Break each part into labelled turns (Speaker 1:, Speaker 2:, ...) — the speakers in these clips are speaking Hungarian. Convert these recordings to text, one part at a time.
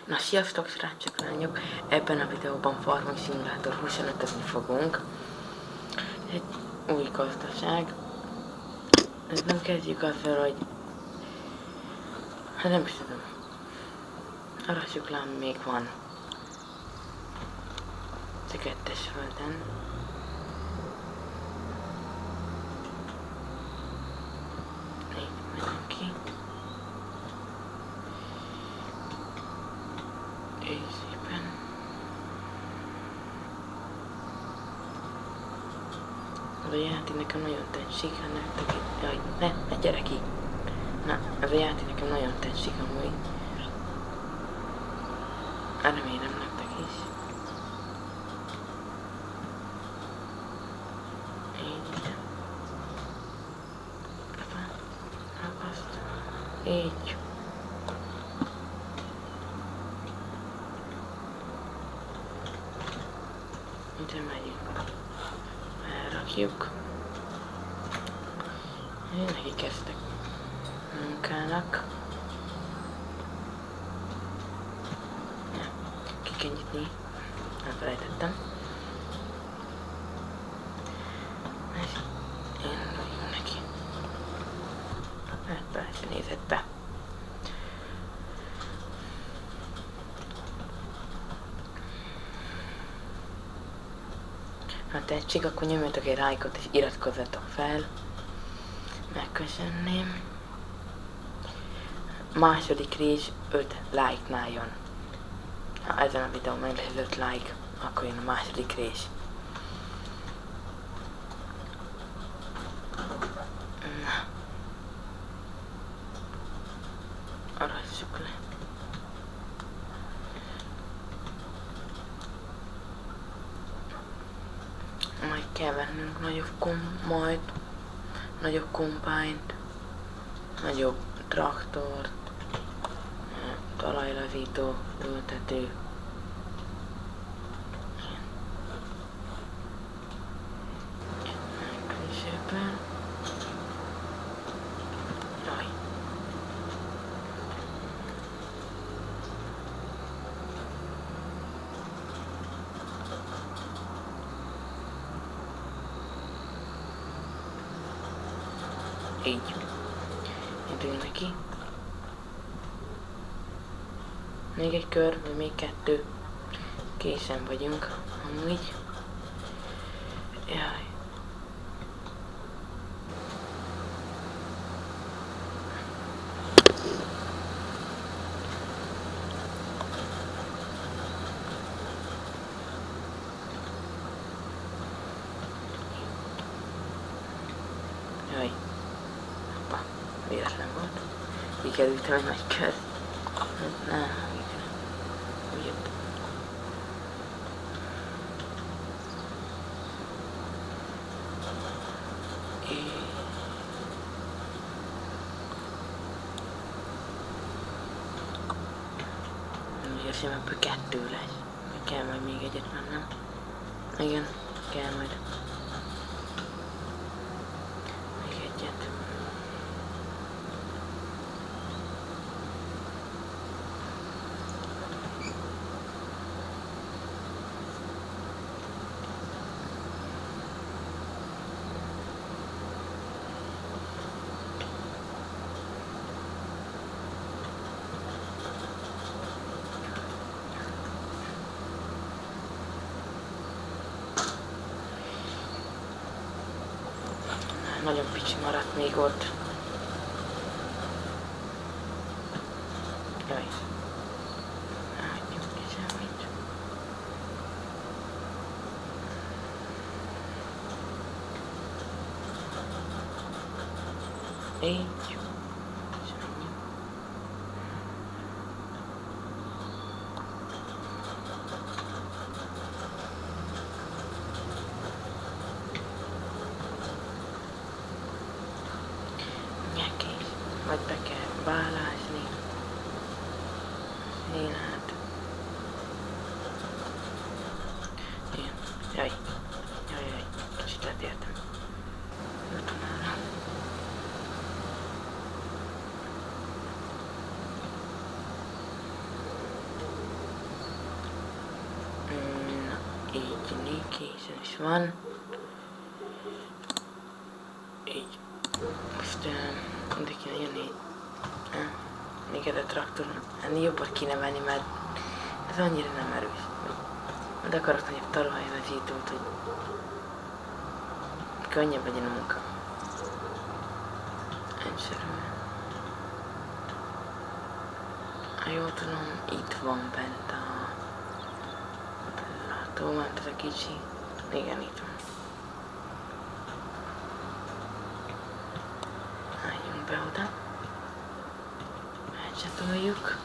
Speaker 1: Na sziasztok srácok, lányok! Ebben a videóban Farming Simulator 25-özni fogunk. Egy új gazdaság. Nem kezdjük azzal, hogy... Hát nem is tudom. Arassuk le, ami még van. A kettes földön. Így megyünk ki. Így szépen. Ez a játék nekem nagyon tetszik, ha nektek itt... Jaj, ne gyere ki! Na, ez a játék nekem nagyon tetszik amúgy. Remélem nektek is. Így. Rakaszt. Így. Ide megyünk. Elrakjuk. Neki kezdtek munkának. Ja, ki kell nyitni. Elfelejtettem. Én vagyok neki. Hát persze nézett be. Ha tetszik, akkor nyomjatok egy lájkot és iratkozzatok fel. Megköszönném. Második rész 5 like-nál jön. Ha ezen a videón meg lesz 5 like, akkor jön a második rész. Na. Arassuk le. Majd kell vennünk nagyobb kombányt, nagyobb traktort, talajlazító, ültető. Szépen. Jaj. Így. Indulj neki. Még egy kör, vagy még 2. Készen vagyunk, amúgy. Jaj. Jaj. Hoppa. Véletlen volt. Kikerültem egy nagy kör. Na, úgy jött. Úgy érzem, ebből 2 lesz. Kell majd még egyet mennem. Igen, kell majd. Még egyet. Nagyon picsi maradt még ott. Jaj. Hagyjuk ki semmit. Így. Semmi. Vagy be kell válázni. Én hát. Én. Jaj. Kicsit letértem. Ötönára. kinyitni, készen is van. Így. Most ide kéne jönni. Még ez a traktoron. Ennél jobbat kéne venni, mert ez annyira nem erős. De akarok nagyobb talajlazítót, hogy könnyebb legyen a munka. Egyszerűen. Ha jól tudom, itt van bent a látóment, ez a kicsi. Igen, itt van. Álljunk be oda. Elcsatoljuk,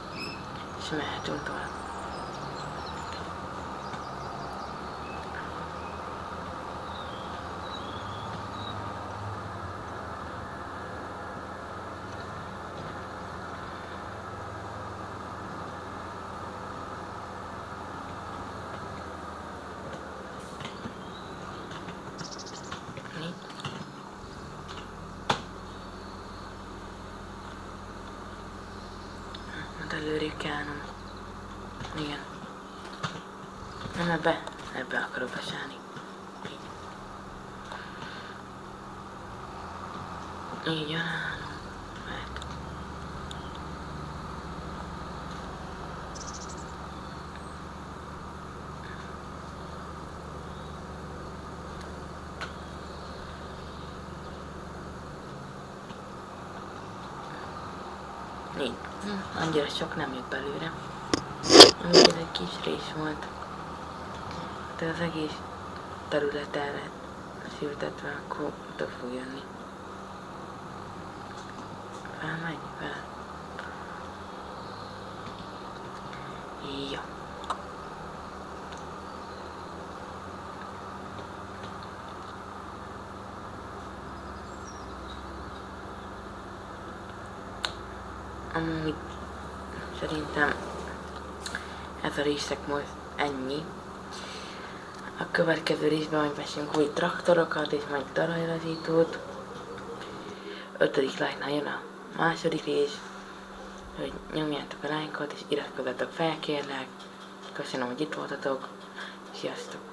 Speaker 1: és mehetünk tovább. Előrébb kell állnom. Igen. Nem ebbe akarok besállni. Így állom. Mert... Így. Annyira sok nem jött belőle. Amíg ez egy kis rész volt. De az egész terület erre szültetve, akkor oda fog jönni. Felmegy? Fel. Jó. Amúgy szerintem ez a részek most ennyi. A következő részben majd veszünk új traktorokat és majd talajlazítót. 5. like-nál jön a második rész, hogy nyomjátok a lájkot és iratkozzatok fel, kérlek. Köszönöm, hogy itt voltatok. Sziasztok!